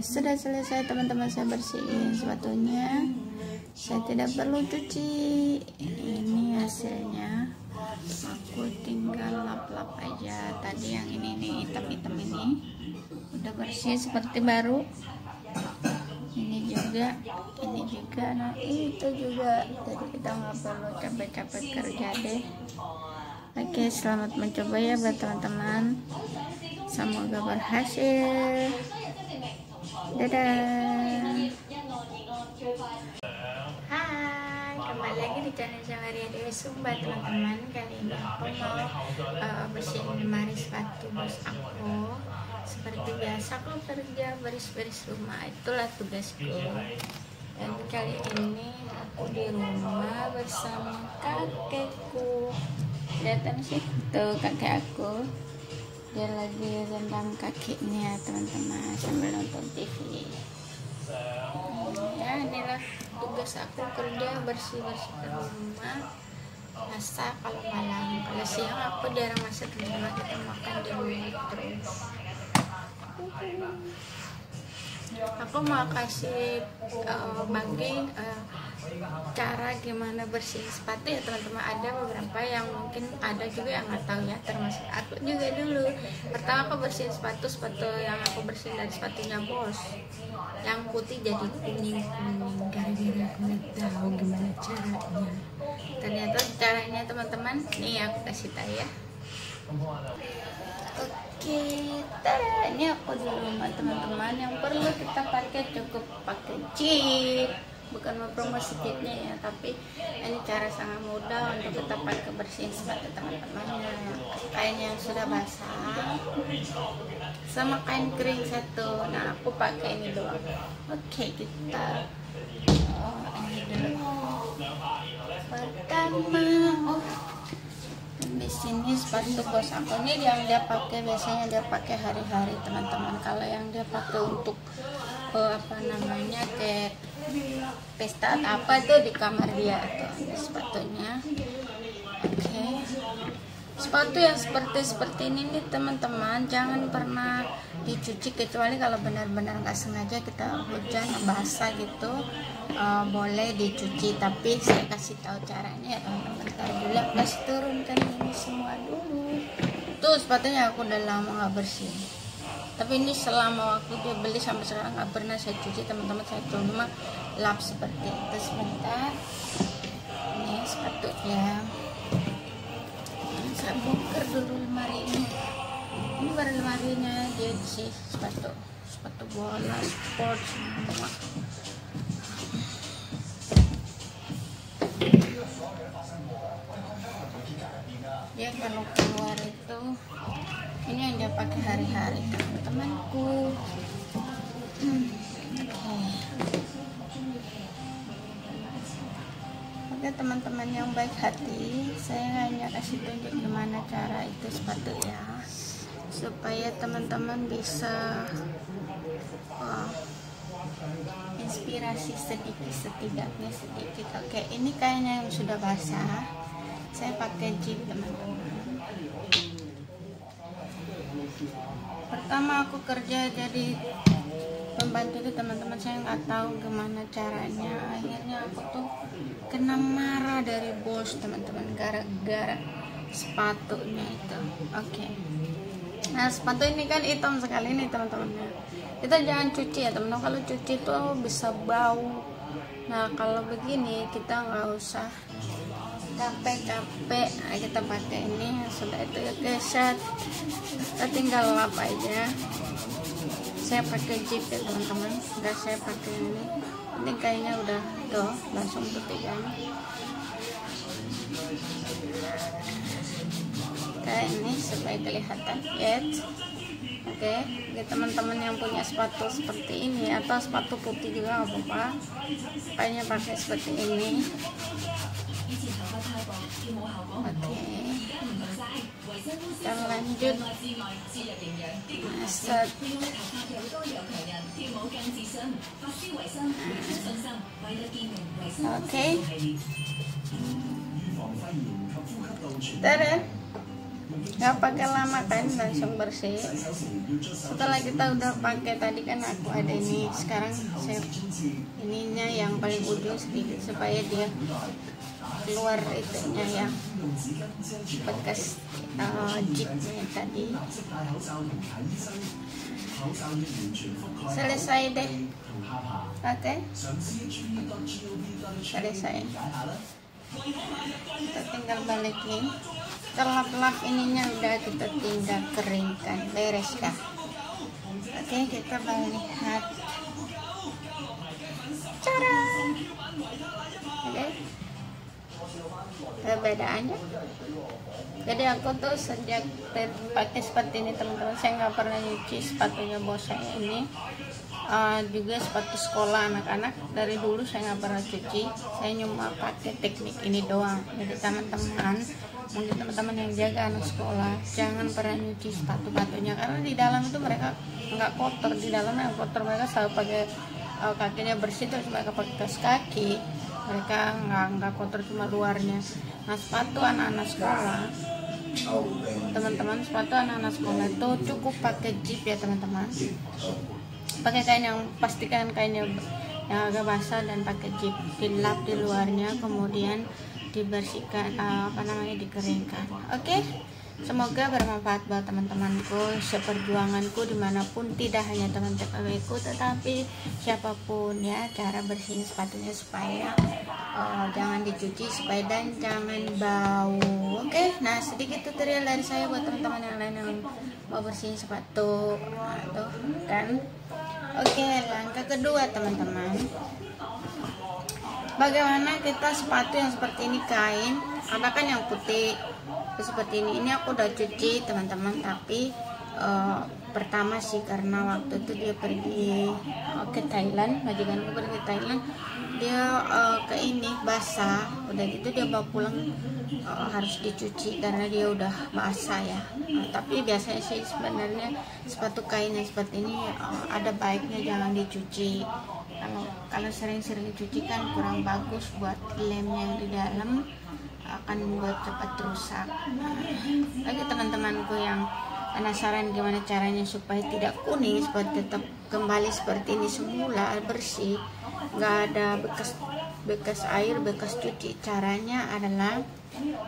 sudah selesai teman-teman, saya bersihin sepatunya. Saya tidak perlu cuci. Ini hasilnya. Aku tinggal lap-lap aja. Tadi yang ini hitam-hitam ini udah bersih seperti baru. Ini juga, nah itu juga. Jadi kita nggak perlu capek-capek kerja deh. Oke, selamat mencoba ya buat teman-teman. Semoga berhasil. Dadah. Hai, kembali lagi di channel Maria Dewi Sumba teman-teman. Kali ini aku mau bersihin lemari sepatu bos aku. Seperti biasa aku kerja beres-beres rumah, itulah tugasku. Dan kali ini aku di rumah bersama kakekku. Kelihatan sih tuh kakek aku, dia lagi rendam kakinya teman-teman sambil nonton TV. Ya inilah tugas aku kerja, bersih-bersih rumah. Masak kalau malam, kalau siang aku jarang masak di rumah, kita makan di rumah terus. Aku mau kasih bagi cara gimana bersihin sepatu ya teman-teman. Ada beberapa yang mungkin ada juga yang nggak tahu ya, termasuk aku juga dulu. Pertama aku bersihin sepatu yang aku bersihin dari sepatunya bos yang putih jadi kuning gara-gara aku nggak tahu gimana caranya. Ternyata caranya teman-teman nih aku kasih tahu ya. Oke, tada, ini aku di rumah teman-teman. Yang perlu kita pakai cukup pakai chip, bukan mempromosi chipnya ya, tapi ini cara sangat mudah untuk kita pakai bersihin sepatu teman-teman. Kain yang sudah basah sama kain kering satu. Nah aku pakai ini doang. Oke, kita ini dulu. Pertama, di sini sepatu bos aku ini yang dia pakai, biasanya dia pakai hari-hari teman-teman. Kalau yang dia pakai untuk apa namanya kayak pesta atau apa itu di kamar dia tuh sepatunya. Oke. Sepatu yang seperti ini nih teman-teman, jangan pernah dicuci kecuali kalau benar-benar nggak sengaja kita hujan basah gitu, boleh dicuci. Tapi saya kasih tahu caranya ya teman-teman. Bentar dulu aku kasih turunkan ini semua dulu. Tuh sepatunya aku udah lama nggak bersih, tapi ini selama waktu dia beli sampai sekarang nggak pernah saya cuci teman-teman. Saya cuma lap seperti itu. Sebentar, ini sepatunya. Saya bongkar dulu lemari ini. Ini baru lemarinya dia sih, sepatu bola sport semua. Dia kalau keluar itu ini yang dia pakai hari-hari teman-temanku. Oke teman-teman yang baik hati, saya hanya kasih tunjuk gimana cara itu sepatu ya, supaya teman-teman bisa inspirasi setidaknya sedikit. Oke, ini kayaknya yang sudah basah, saya pakai jeep teman-teman. Pertama aku kerja jadi pembantu itu teman-teman, saya nggak tahu gimana caranya. Akhirnya aku tuh kena marah dari bos teman-teman gara-gara sepatunya itu. Oke. Nah sepatu ini kan hitam sekali nih teman-teman. Kita jangan cuci ya teman-teman, kalau cuci tuh bisa bau. Nah kalau begini kita nggak usah capek-capek, nah, kita pakai ini sudah itu ya guys, kita tinggal lap aja. Saya pakai jeep ya teman-teman, enggak saya pakai ini kayaknya udah tuh langsung putih kan. Kayak ini supaya kelihatan ya. Oke, ya teman-teman yang punya sepatu seperti ini atau sepatu putih juga nggak apa-apa, kayaknya pakai seperti ini. Oke, kita lanjut masak. Oke, tada. nggak pakai lama kan, langsung bersih. Setelah kita udah pakai tadi kan aku ada ini, sekarang saya ininya yang paling ujung sedikit supaya dia keluar itunya yang bekas jeepnya tadi. Selesai deh pakai, selesai. Kita tinggal balikin, lap-lap ininya udah kita tinggal keringkan, beres dah. Oke, kita lihat cara. Oke, perbedaannya. Jadi aku tuh sejak pakai seperti ini teman-teman, saya nggak pernah nyuci sepatunya bos saya ini. Juga sepatu sekolah anak-anak dari dulu saya nggak pernah cuci, saya cuma pakai teknik ini doang. Jadi teman-teman, mungkin teman-teman yang jaga anak sekolah jangan pernah nyuci sepatu-sepatunya, karena di dalam itu mereka nggak kotor, di dalamnya kotor, mereka selalu pakai kakinya bersih, terus mereka pakai kaos kaki, mereka nggak kotor, cuma luarnya. Nah, sepatu anak-anak sekolah teman-teman, sepatu anak-anak sekolah itu cukup pakai zip ya teman-teman, pakai kain yang pastikan kainnya yang agak basah dan pakai zip, dilap di luarnya, kemudian dibersihkan, dikeringkan. Oke, semoga bermanfaat buat teman-temanku seperjuanganku dimanapun, tidak hanya teman-temanku tetapi siapapun ya, cara bersihin sepatunya supaya jangan dicuci supaya dan jangan bau. Oke, nah sedikit tutorial dari saya buat teman-teman yang lain yang mau bersihin sepatu. Nah, tuh kan. Oke, langkah kedua teman-teman, bagaimana kita sepatu yang seperti ini, kain ada kan yang putih seperti ini aku udah cuci teman-teman, tapi pertama sih karena waktu itu dia pergi ke Thailand, majikanku pergi ke Thailand, dia ke ini basah, udah gitu dia bawa pulang harus dicuci karena dia udah basah ya. Tapi biasanya sih sebenarnya sepatu kain yang seperti ini ada baiknya jangan dicuci. Kalau sering-sering dicuci kan kurang bagus buat lemnya yang di dalam, akan membuat cepat rusak. Bagi teman-temanku yang penasaran gimana caranya supaya tidak kuning, supaya tetap kembali seperti ini semula, bersih, nggak ada bekas air, bekas cuci, caranya adalah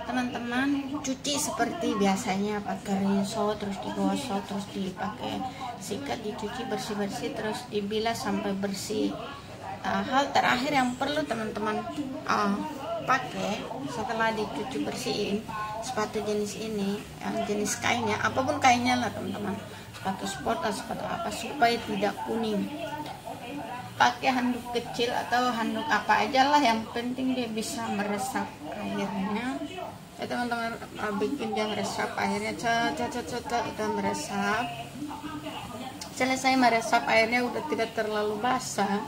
teman-teman cuci seperti biasanya, pakai rinso, terus digosok, terus dipakai sikat, dicuci bersih-bersih, terus dibilas sampai bersih. Hal terakhir yang perlu teman-teman pakai setelah dicuci bersihin sepatu jenis ini, yang jenis kainnya, apapun kainnya lah teman-teman, sepatu sport atau sepatu apa, supaya tidak kuning, pakai handuk kecil atau handuk apa aja lah, yang penting dia bisa meresap airnya ya teman-teman. Bikin dia meresap airnya, udah meresap, selesai meresap airnya, udah tidak terlalu basah,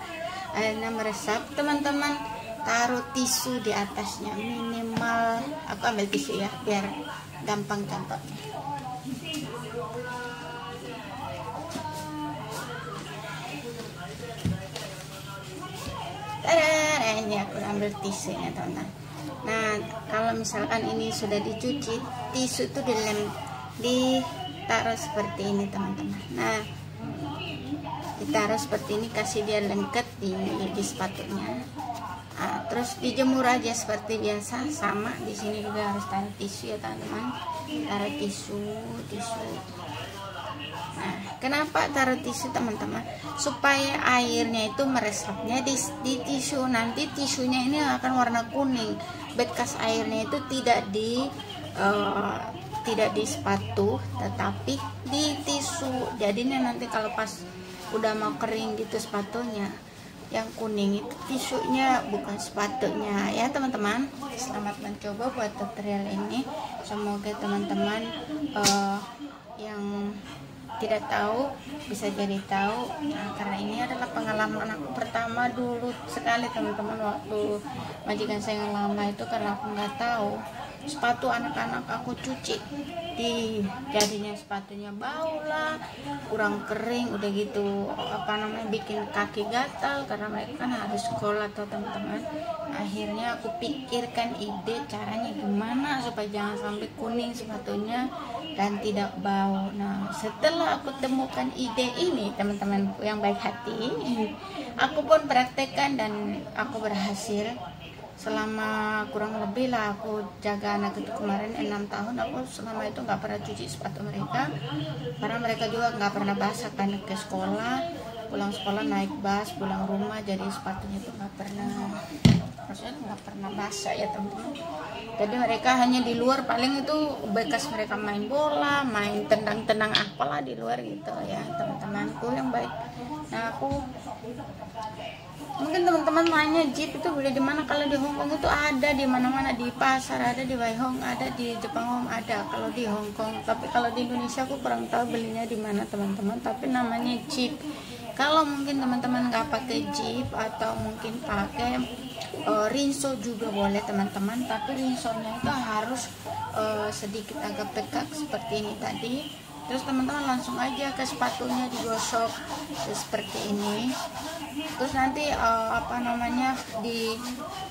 airnya meresap teman-teman, taruh tisu di atasnya minimal, aku ambil tisu ya biar gampang contohnya. Ini aku ambil tisunya teman-teman. Nah, kalau misalkan ini sudah dicuci, tisu itu ditaruh seperti ini teman-teman. Nah, ditaruh seperti ini, kasih dia lengket di sepatunya. Nah, terus dijemur aja seperti biasa, sama di sini juga harus taruh tisu ya teman-teman, taruh tisu. Nah, kenapa taruh tisu teman-teman? Supaya airnya itu meresapnya di tisu, nanti tisunya ini akan warna kuning, bekas airnya itu tidak di sepatu tetapi di tisu, jadinya nanti kalau pas udah mau kering gitu sepatunya, yang kuning itu tisunya bukan sepatunya ya teman-teman. Selamat mencoba buat tutorial ini, semoga teman-teman yang tidak tahu bisa jadi tahu. Nah, karena ini adalah pengalaman aku pertama dulu sekali teman-teman, waktu majikan saya yang lama itu, karena aku nggak tahu sepatu anak-anak aku cuci, jadinya sepatunya bau lah, kurang kering, udah gitu bikin kaki gatal karena mereka kan harus sekolah atau teman-teman. Akhirnya aku pikirkan ide caranya gimana supaya jangan sampai kuning sepatunya dan tidak bau. Nah, setelah aku temukan ide ini, teman-teman yang baik hati, aku pun praktekkan dan aku berhasil. Selama kurang lebih lah aku jaga anak itu kemarin 6 tahun, aku selama itu nggak pernah cuci sepatu mereka karena mereka juga nggak pernah basah kan, ke sekolah, pulang sekolah naik bus, pulang rumah, jadi sepatunya itu nggak pernah basah ya teman-teman. Jadi mereka hanya di luar, paling itu bekas mereka main bola, main tendang-tendang apalah di luar gitu ya teman-temanku yang baik. Nah, mungkin teman-teman nanya Jeep itu beli di mana? Kalau di Hong Kong itu ada di mana-mana, di pasar ada, di Waihong ada, di Jepang Home ada kalau di Hong Kong. Tapi kalau di Indonesia aku kurang tahu belinya di mana teman-teman, tapi namanya Jeep. Kalau mungkin teman-teman nggak pakai Jeep atau mungkin pakai rinso juga boleh teman-teman, tapi rinsonya itu harus sedikit agak pekak seperti ini tadi. Terus teman-teman langsung aja ke sepatunya digosok seperti ini. Terus nanti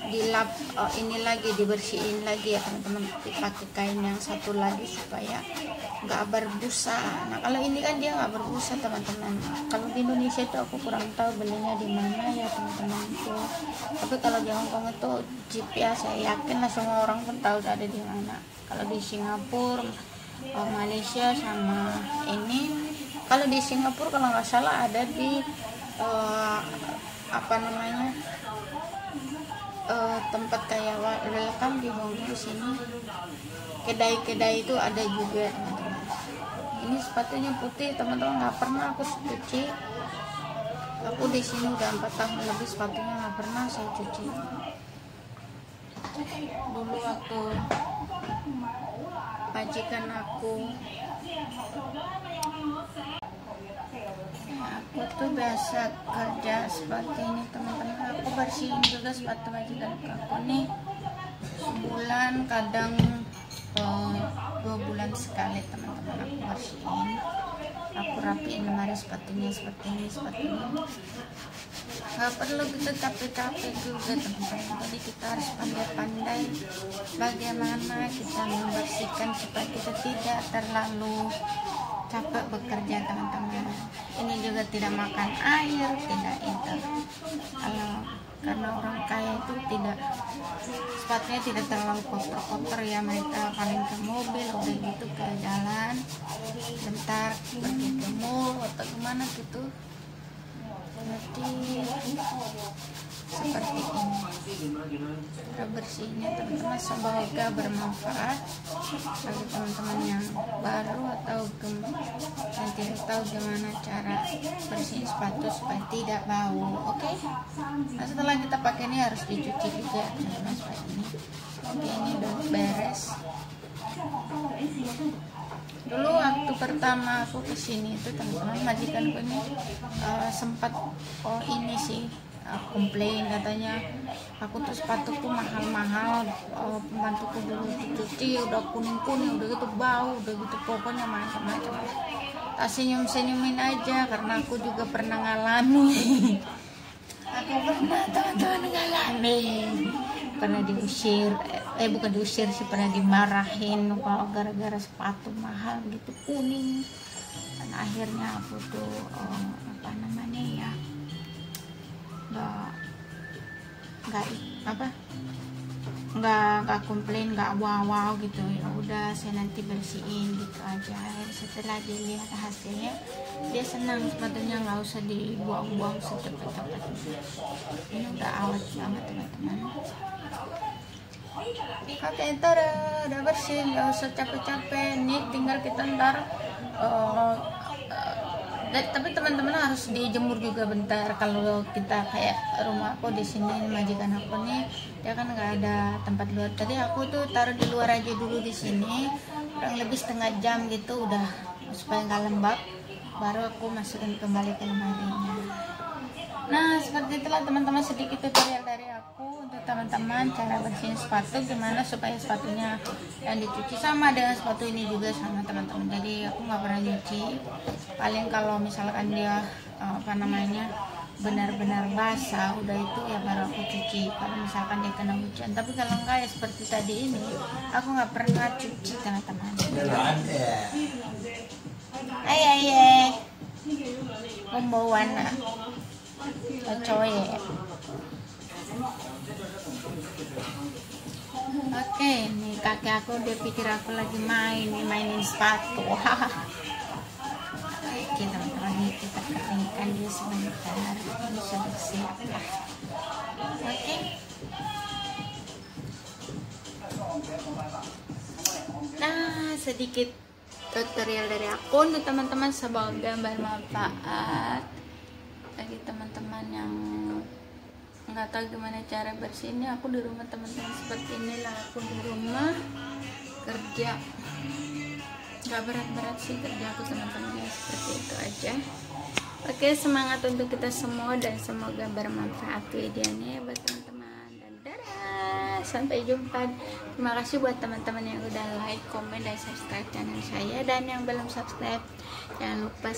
dilap ini lagi, dibersihin lagi ya teman-teman, dipakai kain yang satu lagi supaya nggak berbusa. Nah, kalau ini kan dia nggak berbusa teman-teman. Kalau di Indonesia itu aku kurang tahu belinya di mana ya teman-teman itu. Tapi kalau di Hong Kong itu Jeep ya, saya yakin lah semua orang pun tahu ada di mana. Kalau di Singapura, Malaysia sama ini, kalau di Singapura kalau nggak salah ada di tempat kayak welcome di Hong Kong sini, kedai-kedai itu ada juga teman-teman. Ini sepatunya putih teman-teman, nggak pernah aku cuci. Aku di sini udah 4 tahun lebih, sepatunya nggak pernah saya cuci. Dulu waktu majikan aku tuh biasa kerja seperti ini teman-teman, aku bersihin juga sepatu majikan aku nih sebulan, kadang 2 bulan sekali teman-teman aku bersihin. Aku rapiin lemari sepatunya seperti ini, nggak perlu kita capek-capek juga teman-teman. Jadi kita harus pandai-pandai bagaimana kita membersihkan supaya kita tidak terlalu capek bekerja teman-teman. Ini juga tidak makan air, tidak itu. Karena orang kaya itu sepatunya tidak terlalu kotor-kotor ya, mereka paling ke mobil udah gitu ke jalan bentar pergi ke mall atau kemana gitu. Jadi seperti ini cara bersihnya teman-teman. Semoga bermanfaat bagi teman-teman yang baru atau yang tidak tahu gimana cara bersihin sepatu supaya tidak bau. Oke? Nah, setelah kita pakai ini harus dicuci juga teman-teman supaya ini. Oke, ini udah beres. Dulu waktu pertama aku kesini itu teman-teman, majikanku ini sempat ini sih komplain, katanya aku tuh sepatuku mahal-mahal, pembantuku dulu dicuci udah kuning-kuning, udah gitu bau, udah gitu pokoknya macam-macam. Tak senyum-senyumin aja karena aku juga pernah ngalami. Aku pernah teman-teman ngalamin, pernah diusir, bukan diusir sih, pernah dimarahin kalau gara-gara sepatu mahal gitu kuning. Dan akhirnya aku tuh nggak komplain, nggak wow gitu ya. Udah saya nanti bersihin gitu aja. Setelah dilihat hasilnya dia senang, sepatunya nggak usah dibuang-buang secepat-cepatnya. Ini udah awet banget teman-teman. Oke, ntar udah bersih, nggak usah capek-capek. Nih tinggal kita ntar tapi teman-teman harus dijemur juga bentar. Kalau kita kayak rumah aku di sini, majikan aku nih dia kan nggak ada tempat luar, tadi aku tuh taruh di luar aja dulu di sini kurang lebih setengah jam gitu, udah supaya nggak lembab, baru aku masukin kembali ke lemarinya. Nah seperti itulah teman-teman, sedikit tutorial dari aku untuk teman-teman cara bersihin sepatu gimana supaya sepatunya yang dicuci sama dengan sepatu ini juga sama teman-teman. Jadi aku nggak pernah nyuci, paling kalau misalkan dia benar-benar basah udah itu ya baru aku cuci kalau misalkan dia kena hujan. Tapi kalau enggak ya seperti tadi ini aku nggak pernah cuci teman-teman. Ayah pembawaan coy. Oke, nih kakek aku dia pikir aku lagi mainin sepatu. Oke teman-teman, ini kita keringkan dulu sebentar. Ini sudah siap ya. Oke. Nah, sedikit tutorial dari aku untuk teman-teman, semoga bermanfaat bagi teman-teman yang nggak tahu gimana cara bersihnya. Aku di rumah teman-teman seperti inilah, aku di rumah kerja, nggak berat-berat sih kerja aku teman-teman ya, seperti itu aja. Oke, semangat untuk kita semua dan semoga bermanfaat videonya buat teman-teman, dan dadah, sampai jumpa. Terima kasih buat teman-teman yang udah like, komen, dan subscribe channel saya, dan yang belum subscribe jangan lupa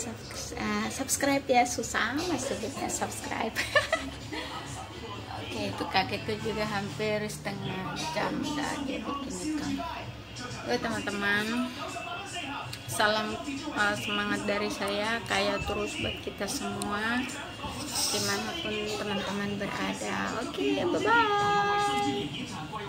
subscribe ya, susah maksudnya subscribe. Oke, itu kakekku juga hampir setengah jam dah dia bikin itu. Oke teman-teman, salam semangat dari saya, kaya terus buat kita semua dimanapun teman-teman berada. Oke, bye bye.